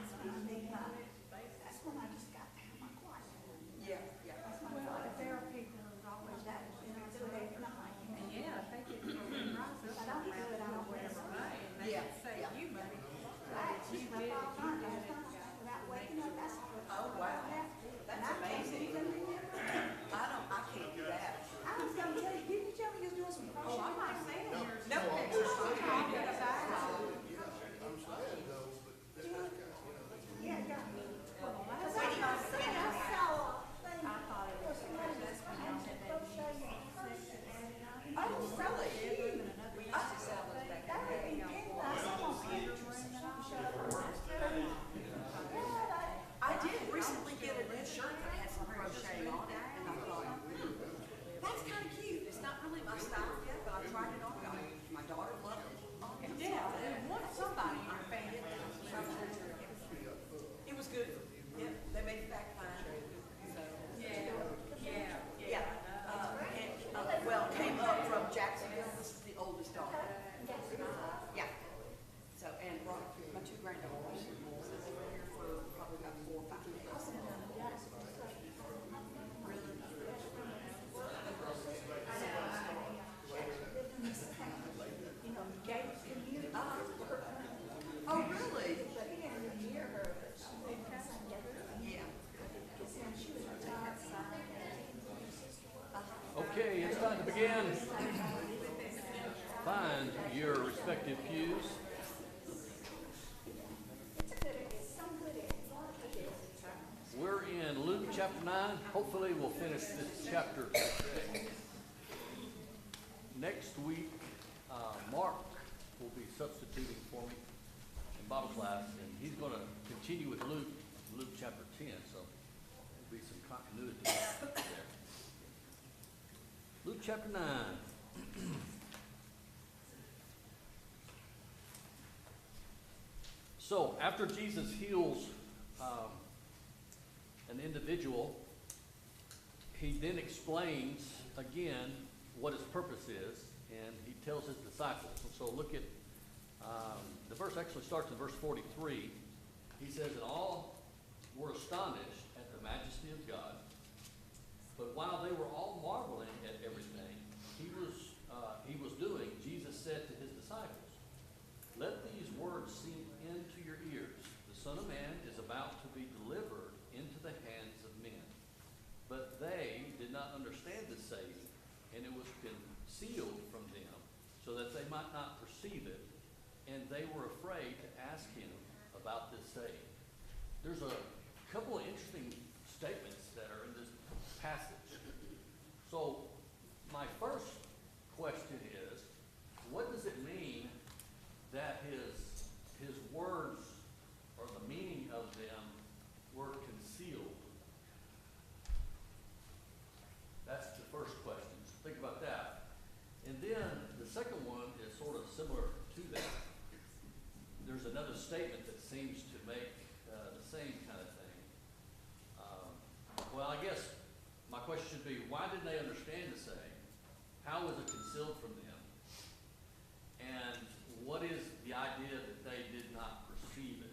That's when I just got to have my quiet time. Yeah, yeah. That's my Well, quiet if there are people who's always that, do it every night. and yeah, if they get rise up If I don't do it, I don't whatever rest. way, and they Yeah, can save yeah. you money. I actually slept all night last night without waking up. That's Oh, wow. That's amazing. I can't do that. I was gonna tell you, didn't you tell me you was doing some crochet? Oh, I'm not saying there's No. talking about. I'm saying though, but this is kind of, Yeah, yeah. Well, Cause that's I not said, I saw a thing. I thought it was somebody that's was when saying crochet and person. Oh, really? We used to sell those back That would be good. I saw on Pinterest or something, showed up on Instagram. I did recently get a new shirt that had some crochet on it, and I thought, that's kind of cute. It's not really my style yet, but I tried it on. My daughter loved it. Yeah, they want somebody in your family. It was good. Yeah, they made it back fine. So, yeah. Well, came up from Jacksonville. This is the oldest daughter. Yeah. So, and brought my two granddaughters. So they were here for probably about 4 or 5 days. You know, Gates community. Oh, really? But he didn't even hear her, but she did kind of get her. Yeah. And she was retired. Okay, it's time to begin. Find your respective pews. It's some good, it's a lot of good. We're in Luke chapter 9. Hopefully we'll finish this chapter today. Next week, Mark will be substituting for me in Bible class, and he's going to continue with Luke chapter 10, so there'll be some continuity there. Luke chapter 9. So, after Jesus heals an individual, he then explains again what his purpose is, and he tells his disciples. And so look at, the verse actually starts in verse 43. He says, and all were astonished at the majesty of God. But while they were all marveling at everything he was doing, Jesus said to his disciples, let these words sink into your ears. The Son of Man is about to be delivered into the hands of men. But they did not understand the saying, and it was concealed from them, so that they might not perceive it, and they were afraid to ask him about this saying. There's a couple of interesting statements that are in this passage. So my first question is, what does it mean that his words or the meaning of them were concealed? That's the first question. So think about that. And then the second one is sort of similar to that. There's another statement that seems to make the same kind of thing. Well, I guess my question should be, why didn't they understand the saying? How was it concealed from them? And what is the idea that they did not perceive it?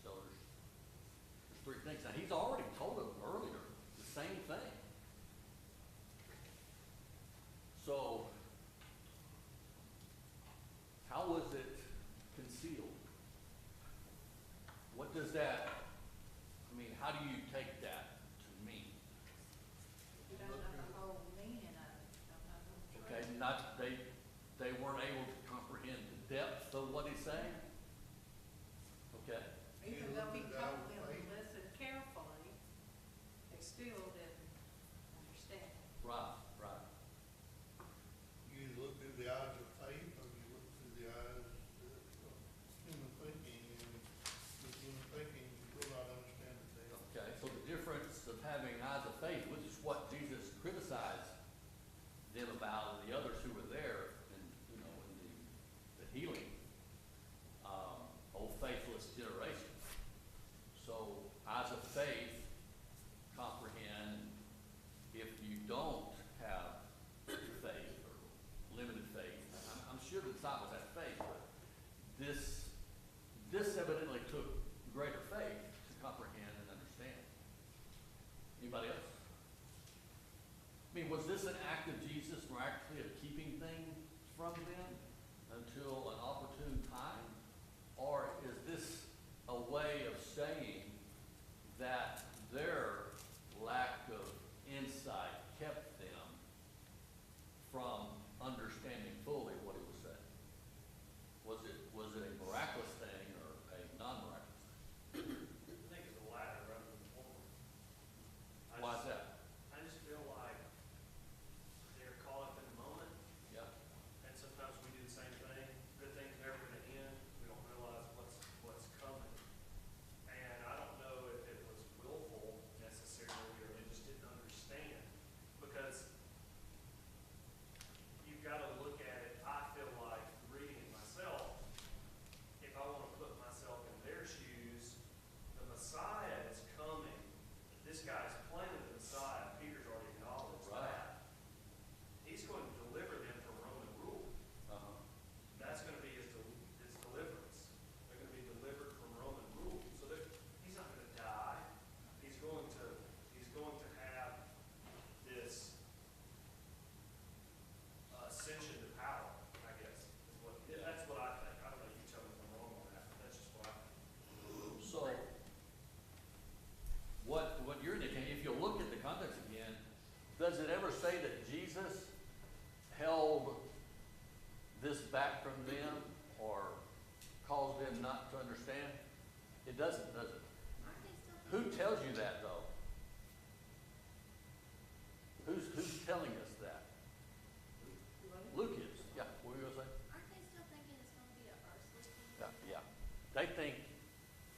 So there's three things. Now, he's already told them earlier the same thing. So, how was it concealed? What does that, how do you take that to mean? You don't know the whole meaning of it. Don't know the truth. Okay, they weren't able to comprehend the depth of what he's saying? Okay, Even though he told them to listen carefully, they still didn't understand. right. you look through the eyes of faith, or you look through the eyes of human thinking, and with human thinking, you will not understand the thing. Okay, so the difference of having eyes of faith, which is what Jesus criticized them about, and the others who were there, in the healing, old faithless generation. So eyes of faith comprehend. If you don't have faith or limited faith, I'm sure the disciples had faith, but this evidently took greater from them until an opportune time? Or is this a way of saying that their lack of insight kept them from understanding fully what he was saying? Was it a miraculous thing or a non-miraculous thing? I think it's the latter rather than the former. Why is that? I just feel like they're caught up in the moment, Yeah. and sometimes we do the same thing. Good things never gonna end. We don't realize what's coming. And I don't know if it was willful necessarily, or they just didn't understand. Because you've got to look at it, I feel like, reading it myself, if I want to put myself in their shoes, the Messiah is coming. This guy's plainly the Messiah. Peter's already acknowledged Right. that. He's going to deliver them from Roman rule. Uh-huh. That's going to be his deliverance. They're going to be delivered from Roman rule. So he's not going to die. He's going to have this ascension to power, I guess, is what, that's what I think. I don't know, you tell me if I'm wrong on that, but that's just what I think. So, what you're indicating, if you look at the context again, does it ever say that Jesus held this back from them or caused them not to understand? It doesn't, does it? Who tells you that, though? Who's telling us that? Luke is. Yeah, what were you gonna say? Aren't they still thinking it's gonna be a earthly kingdom? Yeah.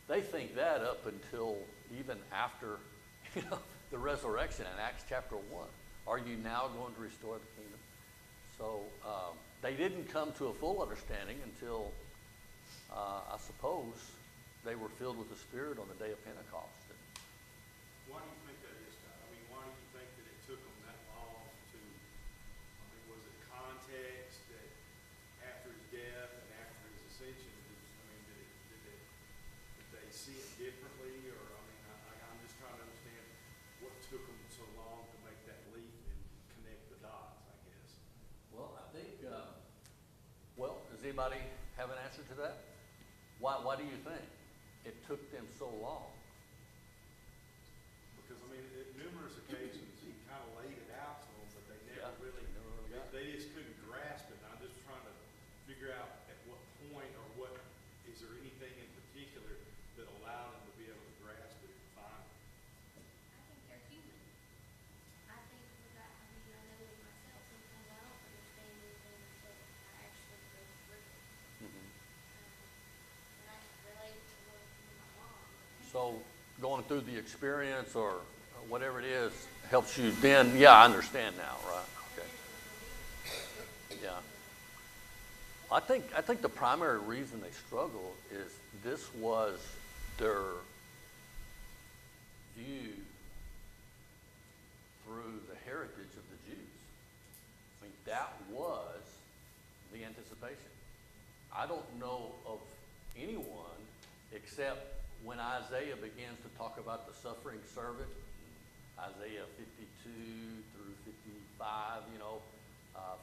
They think that up until even after, the resurrection in Acts chapter 1. Are you now going to restore the kingdom? So, they didn't come to a full understanding until, I suppose, they were filled with the Spirit on the day of Pentecost. Why do you think that is, Scott? I mean, why do you think that it took them that long to, I mean, was it context that after his death and after his ascension, did they see it differently? Or, I mean, I'm just trying to understand what took them so long to make that leap and connect the dots, I guess. Well, I think, does anybody have an answer to that? Why do you think it took them so long? Because, I mean, at numerous occasions, he kind of laid it out to them, but they never Yeah, really, never really got it. they just couldn't grasp it. I'm just trying to figure out at what point or what, is there anything in particular that allowed them to be able to grasp it finally? I think they're human. I think that, I mean, I know it myself, sometimes I don't understand anything until I actually go through it. Mhm. And I can relate to what my mom. So, going through the experience or whatever it is helps you then, yeah, I understand now, right? Okay. Yeah. I think the primary reason they struggle is this was their view through the heritage of the Jews. I mean, that was the anticipation. I don't know of anyone except when Isaiah begins to talk about the suffering servant, Isaiah 52 through 55,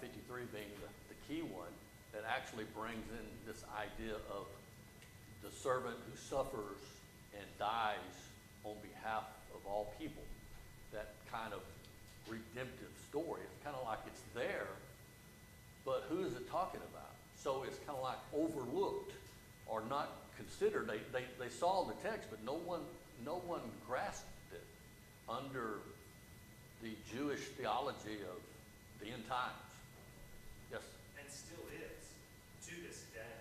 53 being the key one, that actually brings in this idea of the servant who suffers and dies on behalf of all people. That kind of redemptive story. It's kind of like it's there, but who is it talking about? So it's kind of like overlooked or not considered. They saw the text, but no one grasped it under the Jewish theology of the end times. Yes? And still is, to this day.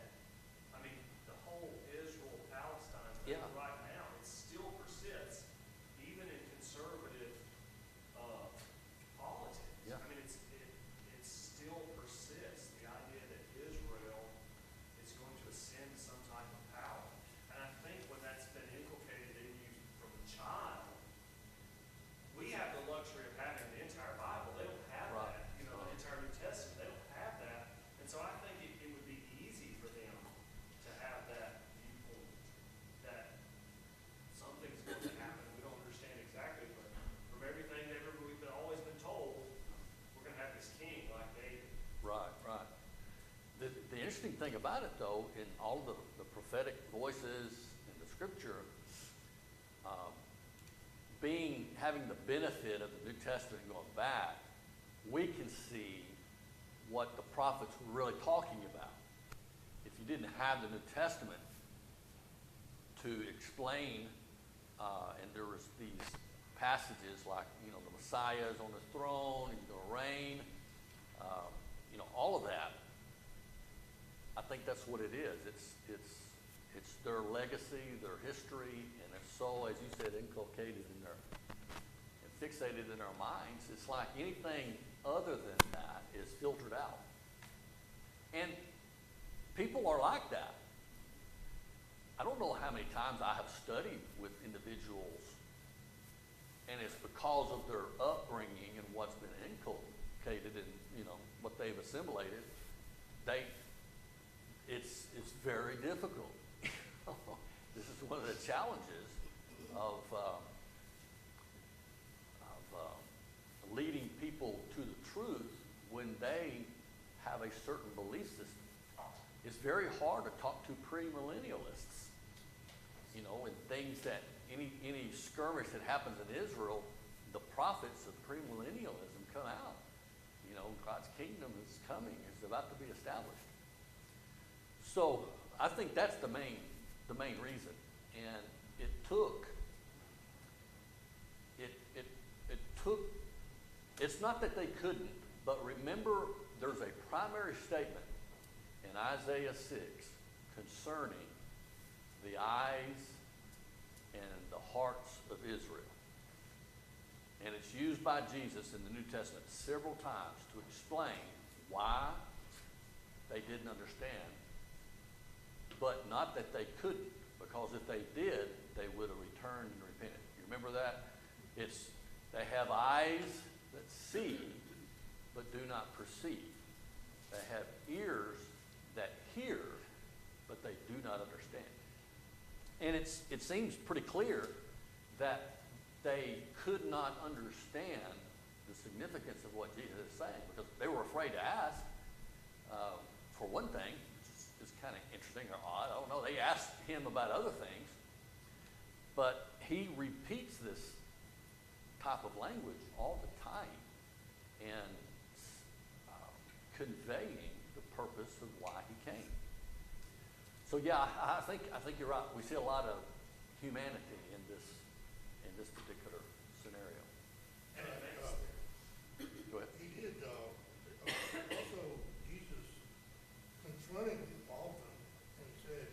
I mean, the whole Israel-Palestine thing Yeah. right now, it still persists, even in conservative politics. Yeah. I mean, it still persists, the idea that Israel is going to ascend to some type of power. And I think when that's been inculcated in you from a child, we have the luxury of having the entire Bible. They don't have Right. that, the entire New Testament. They don't have that. And so I think it would be easy for them to have that viewpoint, that thing about it, though, in all of the prophetic voices in the scripture, having the benefit of the New Testament going back, we can see what the prophets were really talking about. If you didn't have the New Testament to explain, and there was these passages like, the Messiah is on his throne, he's going to reign, all of that. I think that's what it is. It's their legacy, their history, and it's so, as you said, inculcated in their, and fixated in our minds. It's like anything other than that is filtered out. And people are like that. I don't know how many times I have studied with individuals, and it's because of their upbringing and what's been inculcated and, what they've assimilated. It's very difficult. This is one of the challenges of leading people to the truth when they have a certain belief system. It's very hard to talk to premillennialists, and things that any skirmish that happens in Israel, the prophets of premillennialism come out. God's kingdom is coming, is about to be established. So I think that's the main reason. And it took, it's not that they couldn't, but remember there's a primary statement in Isaiah 6 concerning the eyes and the hearts of Israel. And it's used by Jesus in the New Testament several times to explain why they didn't understand, but not that they couldn't, because if they did, they would have returned and repented. You remember that? They have eyes that see, but do not perceive. They have ears that hear, but they do not understand. And it seems pretty clear that they could not understand the significance of what Jesus is saying, because they were afraid to ask. For one thing, which is kind of interesting or odd, I don't know, they asked him about other things, but he repeats this type of language all the time and conveying the purpose of why he came. So yeah, I think you're right. We see a lot of humanity in this particular scenario. Go ahead. He did, also, Jesus confronted them often and said,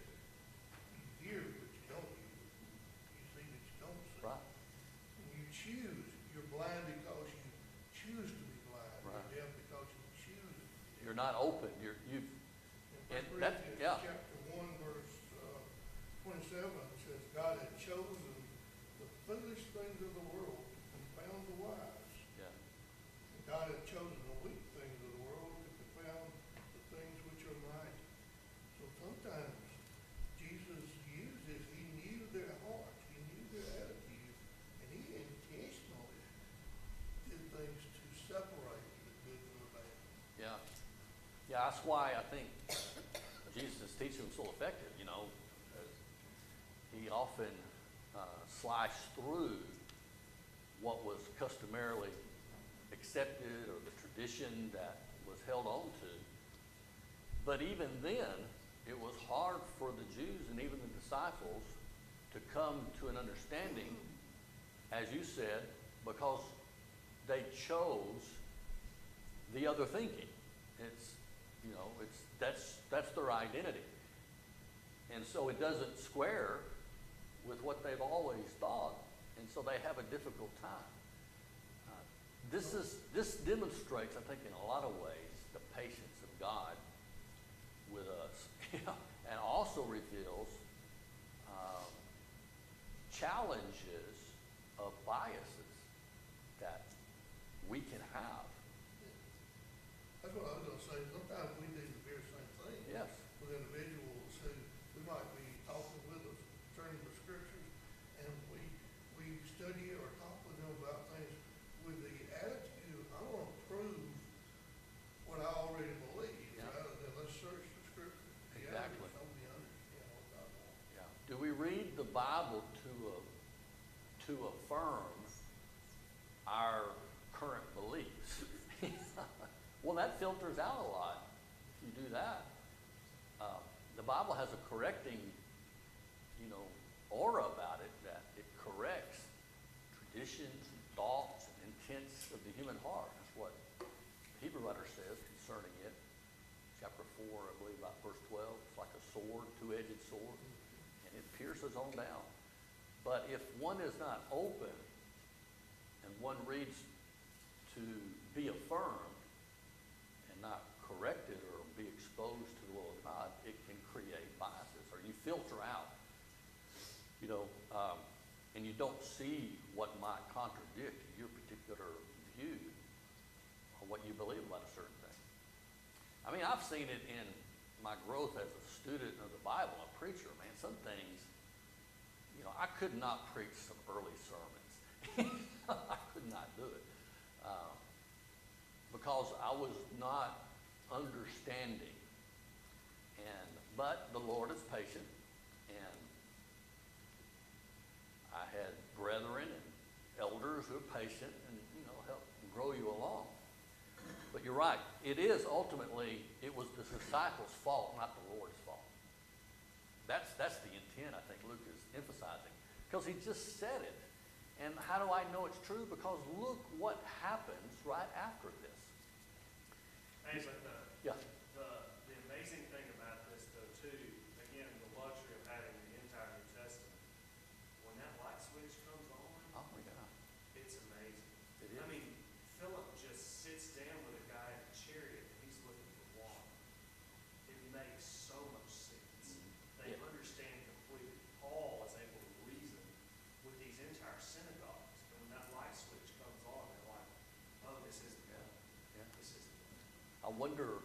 you hear but you don't hear, you see but you don't see. Right. And you choose, you're blind because you choose to be blind. Right. You're deaf because you choose to be deaf. You're not open. In And 1 that- Corinthians yeah. chapter 1, verse 27, it says, God had chosen the foolish things of the world to confound the wise. Yeah. And God had chosen the weak things of the world to confound the things which are mighty. So sometimes Jesus uses, he knew their hearts, he knew their attitude, and he intentionally did things to separate the good from the bad. Yeah. Yeah, that's why I think Jesus' teaching was so effective, he often sliced through what was customarily accepted or the tradition that was held on to. But even then, it was hard for the Jews and even the disciples to come to an understanding, as you said, because they chose the other thinking. That's their identity. And so it doesn't square with what they've always thought, and so they have a difficult time. This demonstrates, I think, in a lot of ways, the patience of God with us, and also reveals challenges of biases that we can have. That's what I was going to say. Sometimes we do the very same thing. Yes. With individuals who we might be talking with us concerning the scriptures, and we study or talk with them about things with the attitude, I want to prove what I already believe, Yeah. rather than let's search the scripture. to affirm our current beliefs. Well, that filters out a lot if you do that. The Bible has a correcting, aura about it, that it corrects traditions and thoughts and intents of the human heart. That's what the Hebrew writer says concerning it. Chapter 4, I believe, about verse 12. It's like a sword, two-edged sword, and it pierces on down. But if one is not open and one reads to be affirmed and not corrected or be exposed to the will of God, it can create biases, or you filter out, and you don't see what might contradict your particular view or what you believe about a certain thing. I mean, I've seen it in my growth as a student of the Bible, a preacher, man. Some things, I could not preach some early sermons. I could not do it because I was not understanding. But the Lord is patient, and I had brethren and elders who are patient and help grow you along. But you're right. It was the disciples' fault, not the Lord's fault. That's the intent I think Luke is emphasizing, because he just said it. And how do I know it's true? Because look what happens right after this. Hey, but Yeah. the amazing thing about this, though, too, again, the luxury of having the entire New Testament, when that light switch comes on, Oh my God. it's amazing. It is. I mean, Philip just sits down with a guy in a chariot and he's looking for water. It makes so much sense. They Yeah. understand completely. Paul is able to reason with these entire synagogues. And when that light switch comes on, they're like, oh, this is the one. Yeah. This is the one. I wonder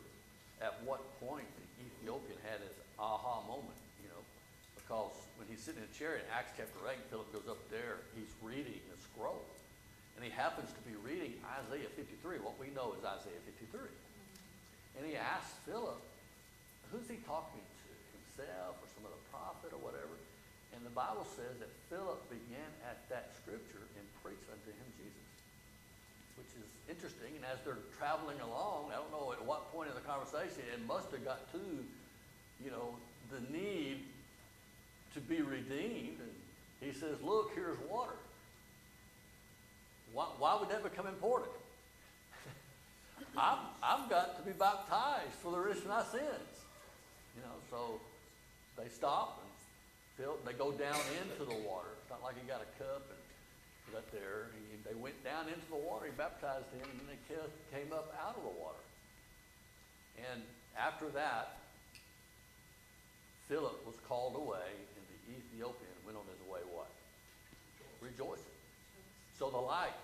at what point the Ethiopian had his aha moment, because when he's sitting in a chariot in Acts chapter 8, Philip goes up there, he's reading a scroll. And he happens to be reading Isaiah 53, what we know is Isaiah 53. And he asks Philip, who's he talking to, himself or some other prophet or whatever? And the Bible says that Philip began at that scripture and preached unto him Jesus, which is interesting. And as they're traveling along, I don't know at what point in the conversation, it must have got to, the need to be redeemed. And he says, look, here's water. Why would that become important? I've got to be baptized for the remission of my sins. So they stop and they go down into the water. It's not like he got a cup and got there. They went down into the water. He baptized him, and then they came up out of the water. And after that, Philip was called away, and the Ethiopian went on his way what? Rejoicing. So the light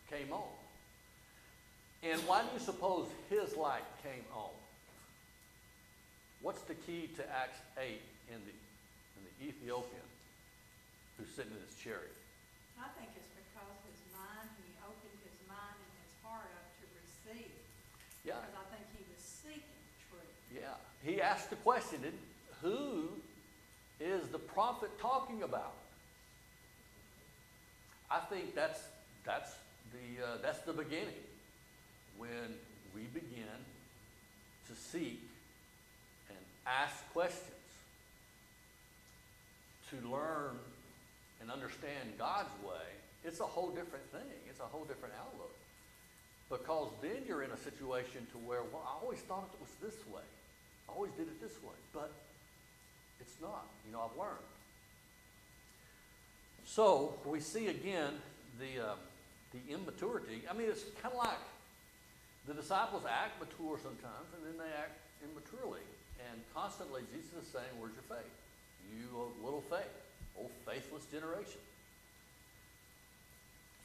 came on. And why do you suppose his light came on? What's the key to Acts 8 in the Ethiopian who's sitting in his chariot? I think it's because he opened his mind and his heart up to receive. Yeah. Because I think he was seeking truth. Yeah. He asked the question, who is the prophet talking about? I think that's the beginning, when we begin to seek and ask questions, to learn and understand God's way. It's a whole different thing. It's a whole different outlook. Because then you're in a situation to where, well, I always thought it was this way. I always did it this way. But it's not. I've learned. So we see again the immaturity. I mean, it's kind of like the disciples act mature sometimes, and then they act immaturely. And constantly Jesus is saying, where's your faith? You of little faith, oh faithless generation.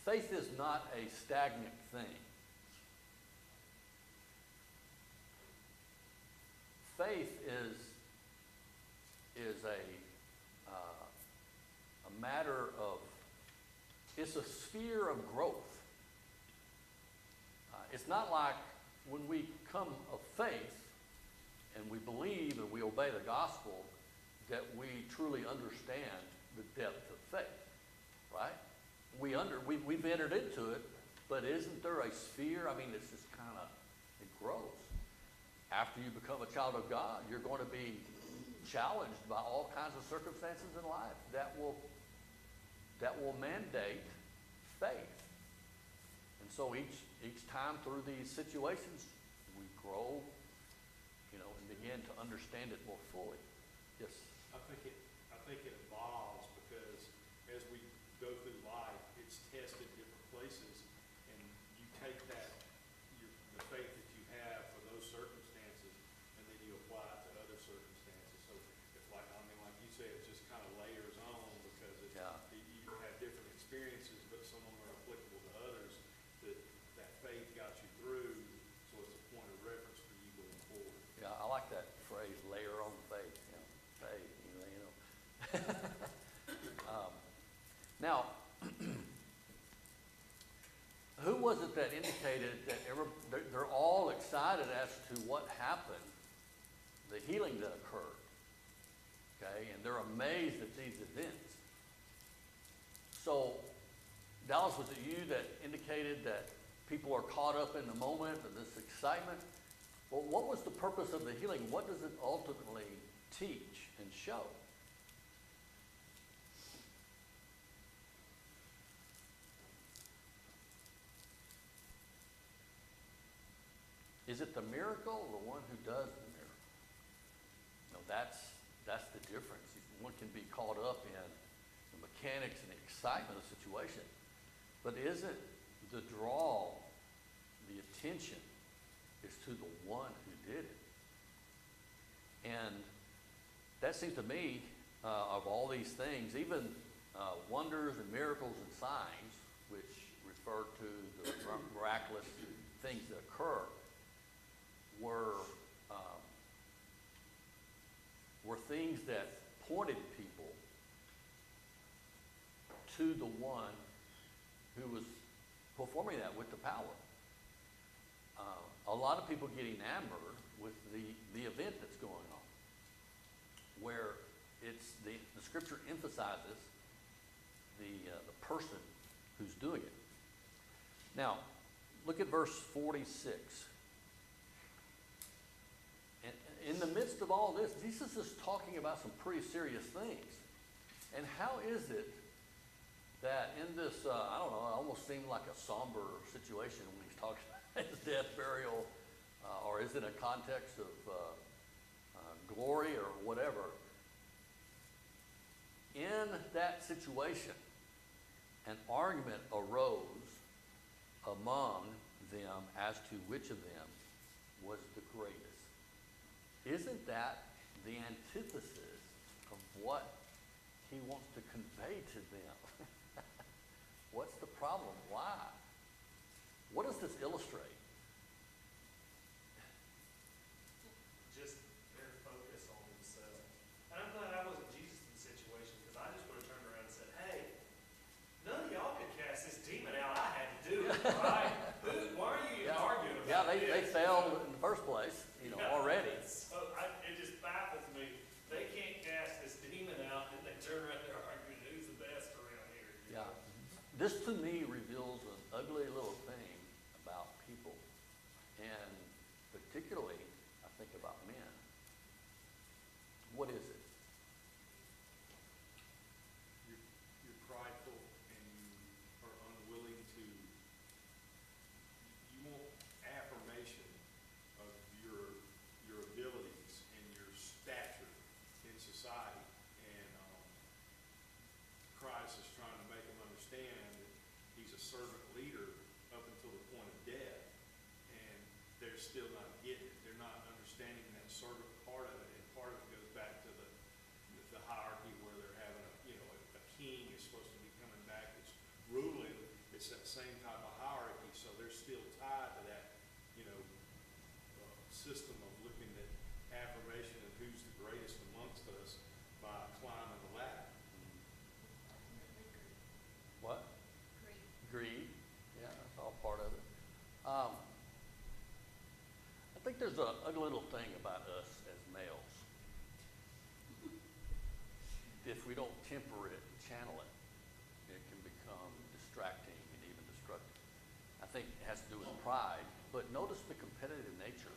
Faith is not a stagnant thing. Faith is a matter of, it's a sphere of growth. It's not like when we come of faith and we believe and we obey the gospel that we truly understand the depth of faith, right? we've entered into it, but isn't there a sphere? I mean, it's just kind of, it grows. After you become a child of God, you're going to be challenged by all kinds of circumstances in life that will mandate faith. And so each time through these situations, we grow, and begin to understand it more fully. Yes? I think it evolves because as we go through life, it's tested different places, and you take the faith that you have for those circumstances, and then you apply it to other circumstances. So it's like you said, it just kind of layers on because you have different experiences, but some of them are applicable to others that faith got you through, so it's a point of reference for you going forward. Yeah, I like that phrase, layer on faith. Faith, Now, who was it that indicated that they're all excited as to what happened, the healing that occurred, okay? And they're amazed at these events. So, Dallas, was it you that indicated that people are caught up in the moment of this excitement? Well, what was the purpose of the healing? What does it ultimately teach and show? Is it the miracle or the one who does the miracle? No, that's the difference. One can be caught up in the mechanics and the excitement of the situation, but isn't the draw, the attention is to the one who did it? And that seems to me, of all these things, even wonders and miracles and signs, which refer to the miraculous things that occur, were things that pointed people to the one who was performing that with the power. A lot of people get enamored with the event that's going on, where it's the scripture emphasizes the person who's doing it. Now, look at verse 46. And in the midst of all this, Jesus is talking about some pretty serious things. And how is it that in this, I don't know, it almost seemed like a somber situation when he's talking about his death, burial, or is it a context of glory or whatever? In that situation, an argument arose among them as to which of them was the greatest. Isn't that the antithesis of what he wants to convey to them? What's the problem? Why? What does this illustrate? Just their focus on themselves. And I'm glad I wasn't Jesus in the situation, because I just would have turned around and said, hey, none of y'all could cast this demon out. I had to do it, right? Why are you even arguing about they this? failed in the first place, already. So it just baffles me. They can't cast this demon out, and they turn around and they're arguing who's the best around here. Yeah. This to me reveals an ugly little thing about people, and particularly, I think about men. What is it? You're prideful and you are unwilling to, you want affirmation of your abilities and your stature in society. And Christ is trying to make them understand that he's a servant leader up until the point of death, and they're still not getting it. They're not understanding that servant part of it, and part of it goes back to the hierarchy where they're having a king is supposed to be coming back that's ruling. It's that same type of hierarchy, so they're still tied to that, system of looking at affirmation of who's the greatest amongst us by climbing the ladder. What? Greed. Greed. Yeah, that's all part of it. I think there's a little thing about us as males. If we don't temper it and channel it, it can become distracting. but notice the competitive nature.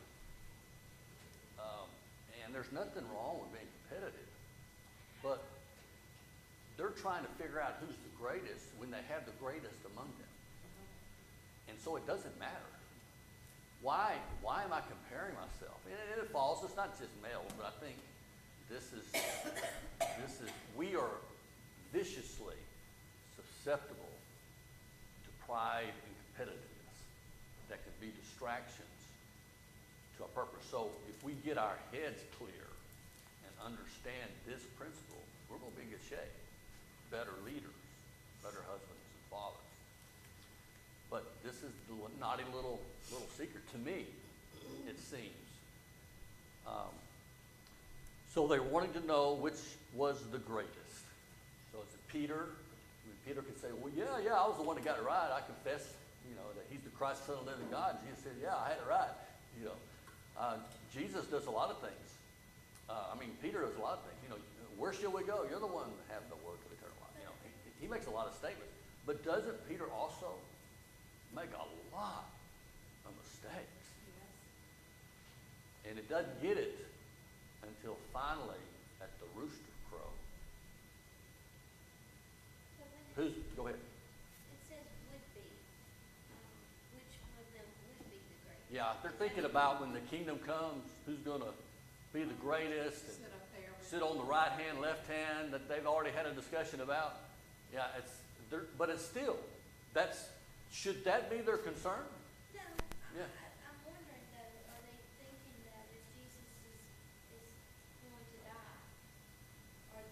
And there's nothing wrong with being competitive, but they're trying to figure out who's the greatest when they have the greatest among them. And so it doesn't matter. Why am I comparing myself? And it falls, it's not just males, but I think we are viciously susceptible to pride and competitiveness that can be distractions to our purpose. So if we get our heads clear and understand this principle, we're going to be in good shape. Better leaders, better husbands and fathers. But this is the naughty little secret to me, it seems. So they wanted to know which was the greatest. So is it Peter? I mean, Peter could say, well, yeah, I was the one that got it right. I confess, that he's the Christ, Son of the living God. Jesus said, yeah, I had it right. Jesus does a lot of things. Peter does a lot of things. Where shall we go? You're the one that has the word of eternal life. He makes a lot of statements. But doesn't Peter also make a lot of mistakes? Yes. And it doesn't get it until finally at the rooster crow. But when Go ahead. it says would be, which one of them would be the greatest? Yeah, they're thinking about when the kingdom comes, who's going to be the greatest and Sit up there with. sit on the right hand, left hand that they've already had a discussion about. Yeah, but it's still, should that be their concern? No, Yeah. I'm wondering though, are they thinking that if Jesus is going to die, or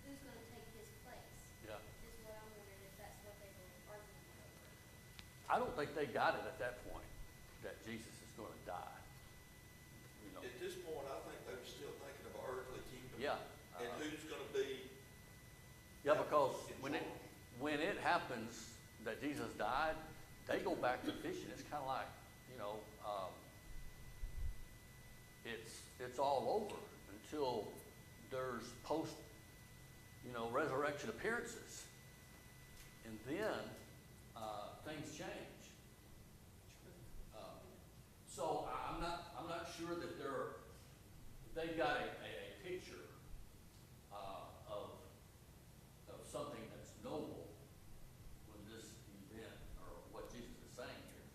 who's going to take his place? Yeah. Is what I'm wondering, if that's what they were arguing over. I don't think they got it at that point, that Jesus is going to die. At this point, I think they were still thinking of our earthly kingdom. Yeah. And who's gonna be. Yeah, because in charge. when it happens that Jesus died, they go back to fishing. It's kind of like, it's all over until there's post, resurrection appearances. And then, things change. So I'm not sure that they've got a picture of something that's noble when this event or what Jesus is saying here.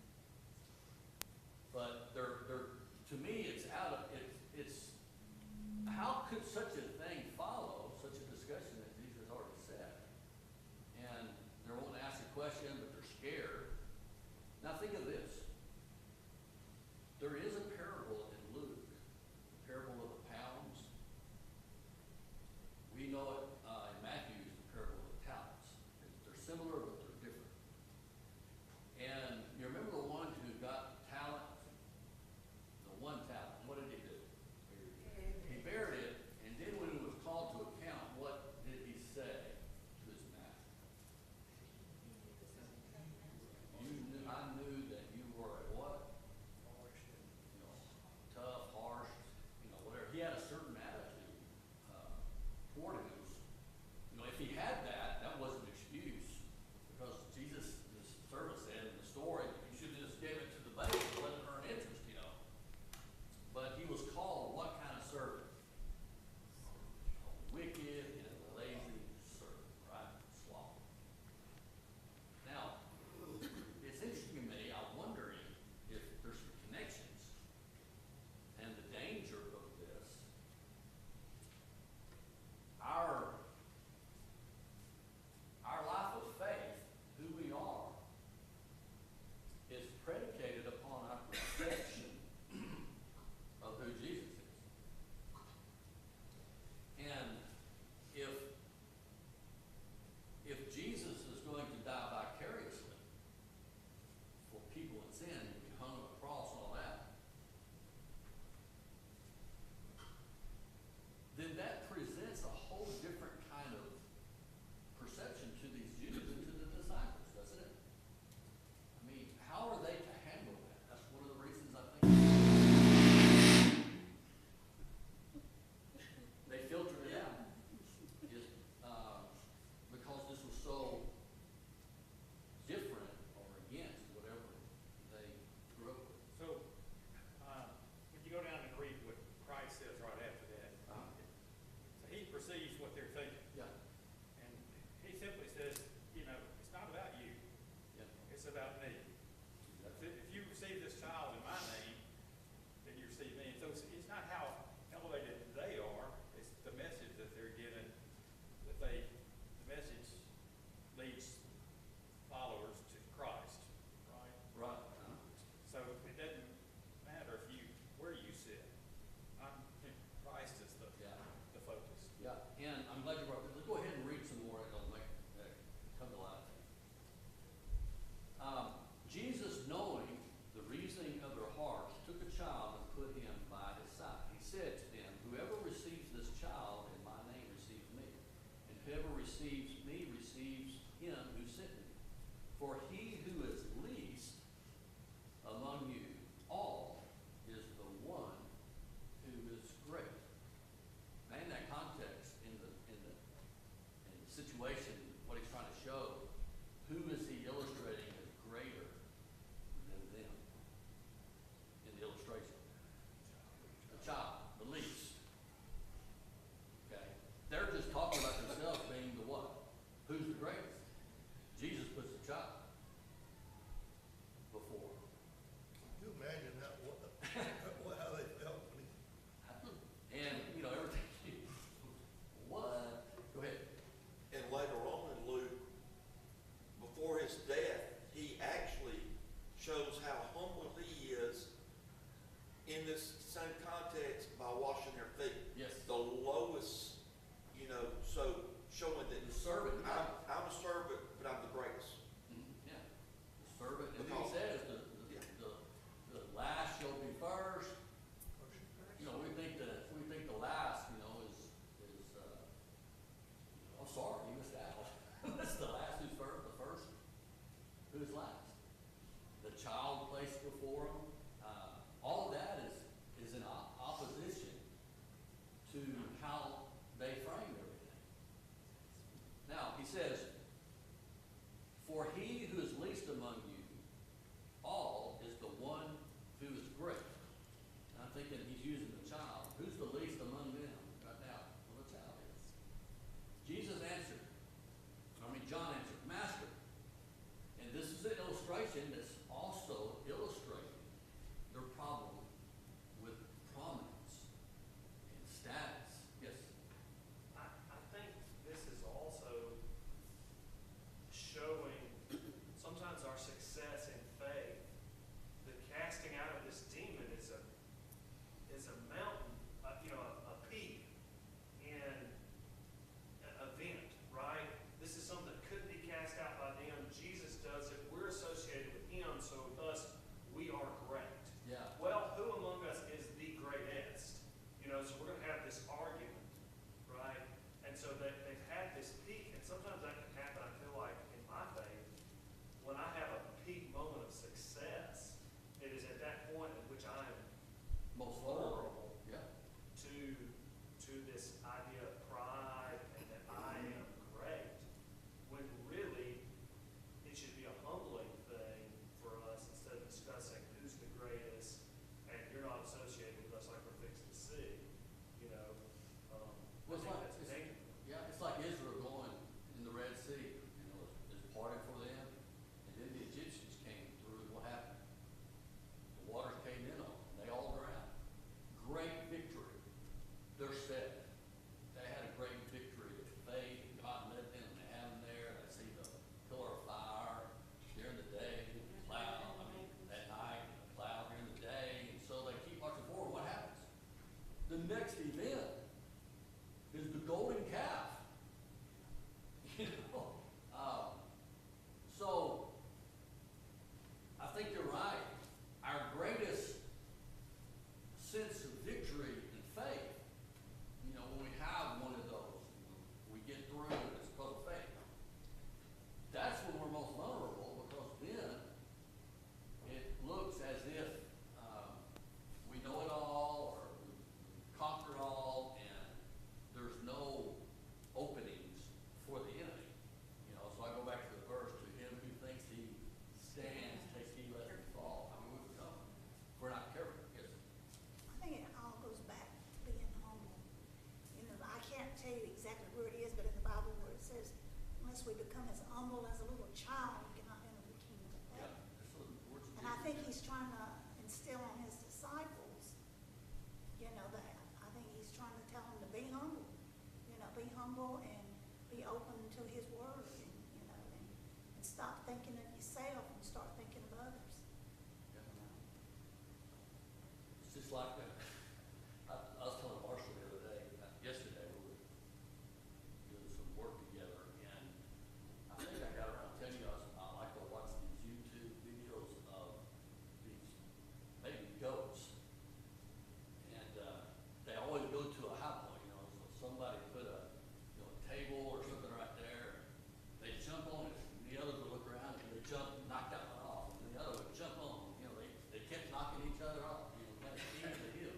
But to me, it's how could such a thing follow such a discussion that Jesus already said? who's last. The child placed before them, all of that is in opposition to how they frame everything. Now, he says, for he who is least among you all is the one who is great. And I'm thinking he's using the child. Who's the least among them right now? Well, the child is. John answered, Master. And this is an illustration that's also illustrating their problem with prominence and status. Yes? I think this is also showing sometimes our success in faith. The casting out of this demon is a mountain, a peak in an event, right? This is something that couldn't be cast out by them. Jesus does it. We're associated with him, so thus we are great. Yeah. Well, who among us is the greatest? So we're going to have this argument, right? And so they've had this peak, and sometimes that can happen, I feel like, in my faith. When I have a peak moment of success, it is at that point in which I am Most vulnerable Yeah. to this idea of pride and that I am great, when really it should be a humbling thing for us instead of discussing who's the greatest and you're not associated with us like we're fixing to see. Well, I think that's a danger. Yeah, it's like Israel going in the Red Sea. It's parted for them. And then the Egyptians came through. What happened? The waters came in on them. They all drowned. Great victory. They're set. They had a great victory of faith. God led them. They had them there. They see the pillar of fire during the day, the cloud, at night, the cloud during the day. And so they keep marching forward. What happens? The next event is the golden calf. So I think you're right. Our greatest sense of victory and faith, when we have one of those, we get through it, it's called faith. That's when we're most vulnerable, because then it looks as if we know it all, or we conquer it all, and there's no openings for the enemy. So I go back to the verse, to him who thinks he stands, takes heed lest he fall. We become, if we're not careful. Yes. I think it all goes back to being humble. I can't tell you exactly where it is, but in the Bible where it says, unless we become as humble as a little child, we cannot enter the kingdom of Yeah. heaven. That's what the words of And I Jesus think say. he's trying to instill on his disciples, that I think he's trying to tell them to be humble. Be humble and be open to his word, and stop thinking of yourself and start thinking of others. Yeah. It's just like I was telling Marshall the other day, yesterday, we were doing some work together, and I think I got around telling you I like to watch these YouTube videos of these baby goats. And they always go to a high point, so somebody put a table or something right there. They jump on it, and the others would look around and they jump and knock that one off. And the other would jump on, they kept knocking each other off, kind of key to the hill.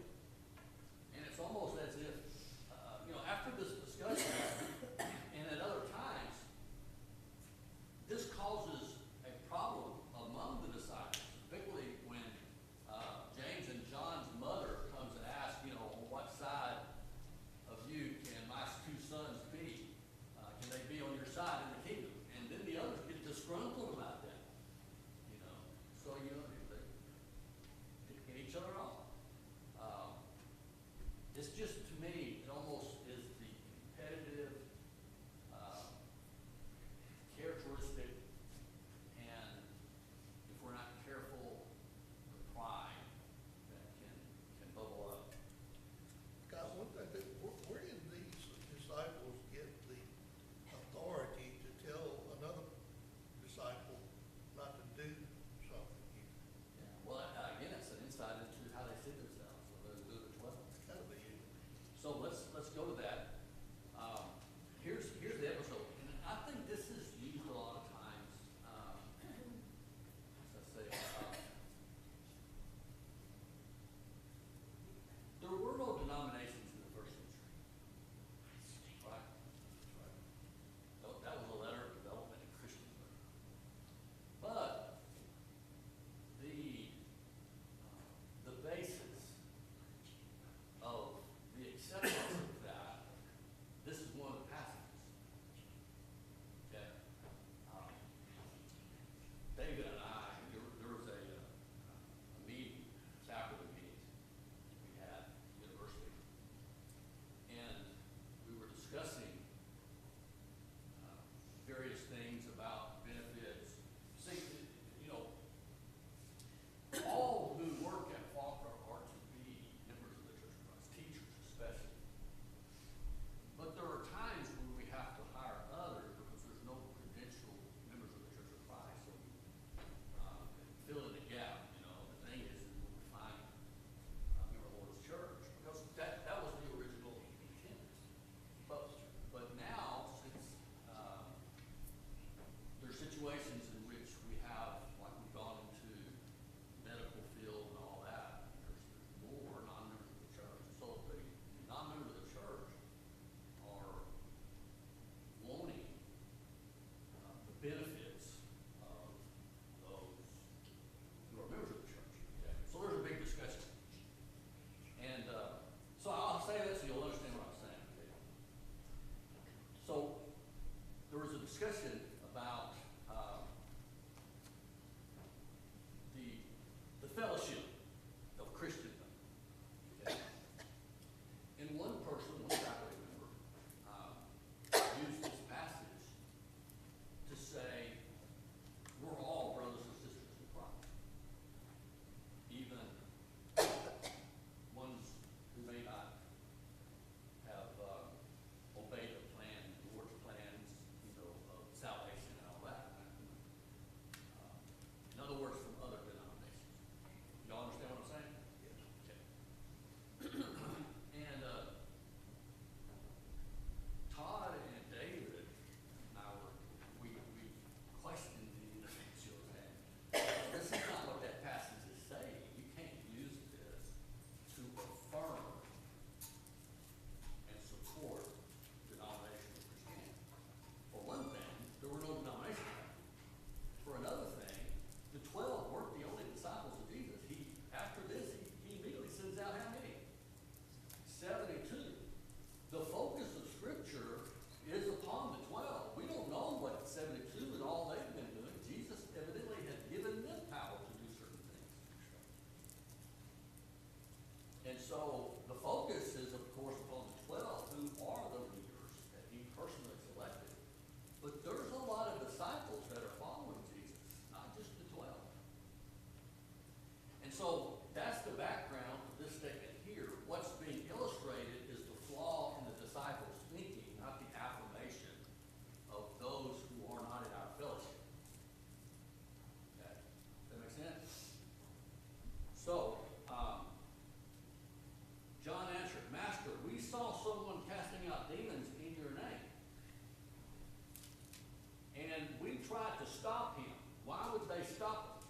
would they stop him?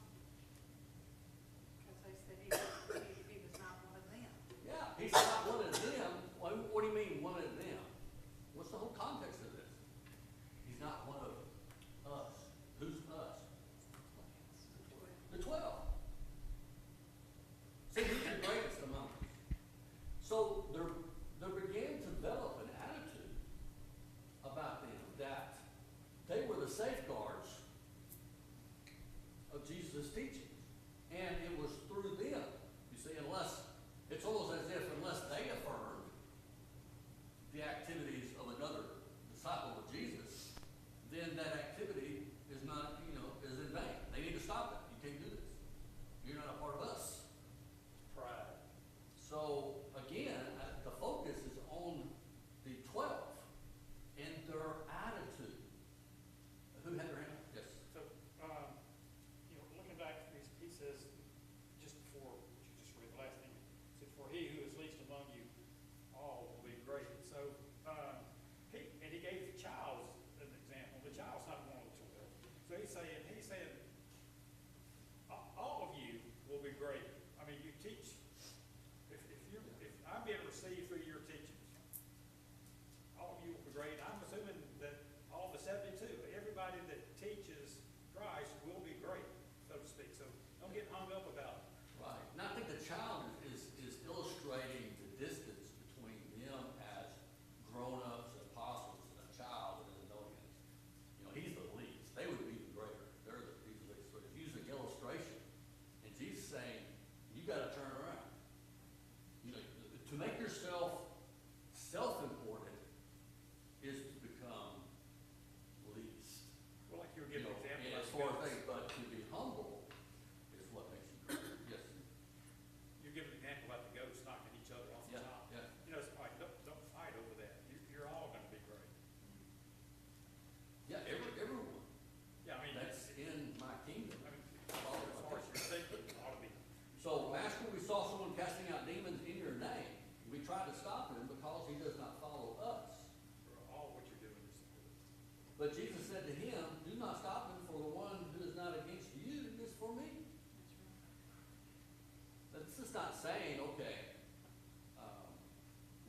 Because they said he was not one of them. Yeah, he's not one of them. What do you mean, one of them? What's the whole context of this? He's not one of us. Who's us? The 12. See, who's the greatest among us? So there began to develop an attitude about them that they were the safeguards of Jesus' teachings. And it was through them, you see, it's almost as if unless they affirmed the activities of another disciple of Jesus, then that activity is not, is in vain. They need to stop it. You can't do this. You're not a part of us. Pride. So again, the focus is on the 12 and their attitude. Who had their hand up? Yes. So, looking back, he says, just before, what you just read, the last thing, he said, for he who is least among you all will be great. So, he gave the child an example. The child's not one of the 12. So he's saying, all of you will be great. I mean, you teach, if I'm being received through your teachings, all of you will be great. I'm assuming that all the 72, everybody that teaches Christ will be great, so to speak. So don't get hung up about it. Right. And I think the child is illustrating the distance between them as grown-ups and apostles and a child that doesn't know him. He's the least. They would be the greater. He's the least. So he's using illustration. And Jesus saying, you got to turn around. To make yourself self-important is to become least. Well, like you were giving an example. As far as things, but to be humble is what makes you great. Yes. You're giving an example about the goats knocking each other off the Yeah, top. yeah. It's like, don't fight over that. You're all going to be great. Yeah, everyone. Yeah, I mean, That's in my kingdom. I mean, as far as you're thinking, it ought to be. So, Master, we saw someone casting out demons in your name. We tried to stop him because he does not follow us. For all what you're doing is good. But Jesus said to him, do not stop him, for the one who is not against you is for me. This is not saying, okay,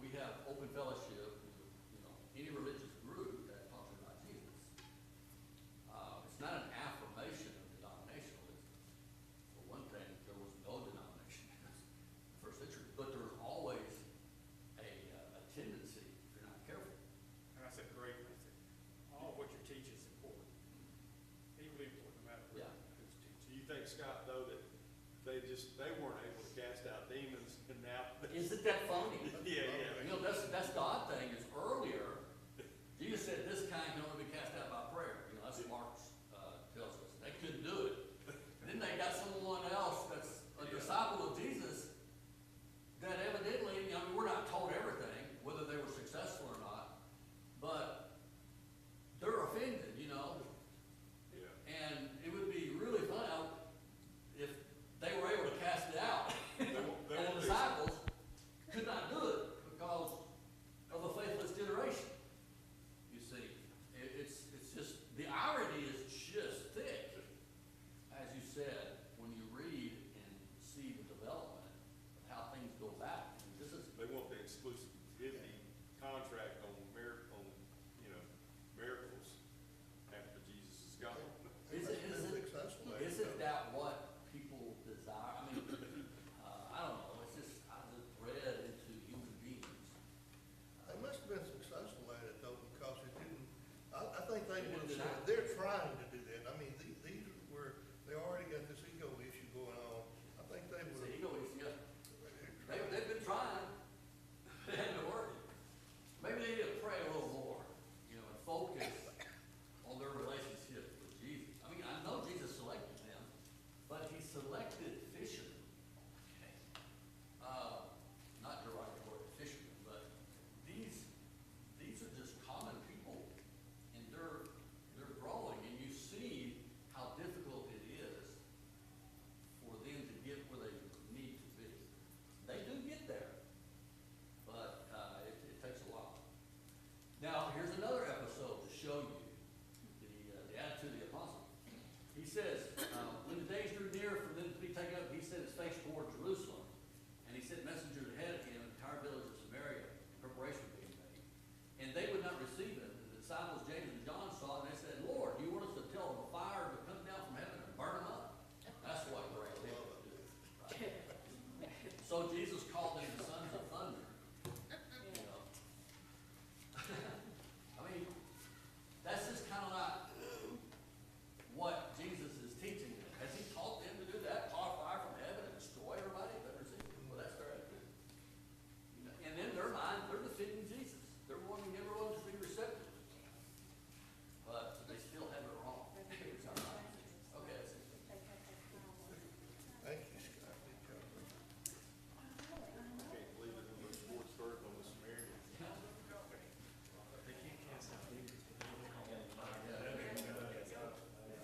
we have open fellowship with, any religious group that talks about Jesus. It's not an affirmation of denominationalism. For one thing, there was no denomination in the first century, but there's always a tendency, if you're not careful. And I said, great. I said, all what you teach is important. Equally important, no matter Yeah. who's teaching. So you think, Scott, though, that they weren't able to cast out demons, and now. Isn't that funny? Yeah. That's the odd thing is earlier, Jesus said this kind can only be cast out by prayer. That's what Mark tells us. They couldn't do it. And then they got someone else that's a disciple of Jesus that evidently, we're not told everything, whether they were successful or not, but they're offended, Yeah. And it would be really fun if they were able to cast it out. They And won't the be- disciples could not do it because of a faithless generation. You see, it's just, the irony is just thick. As you said, when you read and see the development of how things go back. And this is, They want the exclusivity contract on miracles after Jesus is gone. isn't that what people desire? I don't know, it's just, I just read into human beings. They must have been successful at it though, because it didn't, I think they They would have didn't said, deny. they're trying to do that. These were, they already got this ego issue going on. I think they It's would the have. ego is, yeah. They've been trying. It hasn't been working. Maybe they need to pray a little more, and focus on their relationship with Jesus. I know Jesus selected them, but he selected fishermen. Okay. Not derogatory fishermen, but these are just common people, and they're growing, and you see how difficult it is for them to get where they need to be. They do get there, but it takes a while. Now, here's another episode to show you the attitude of the apostle. He says,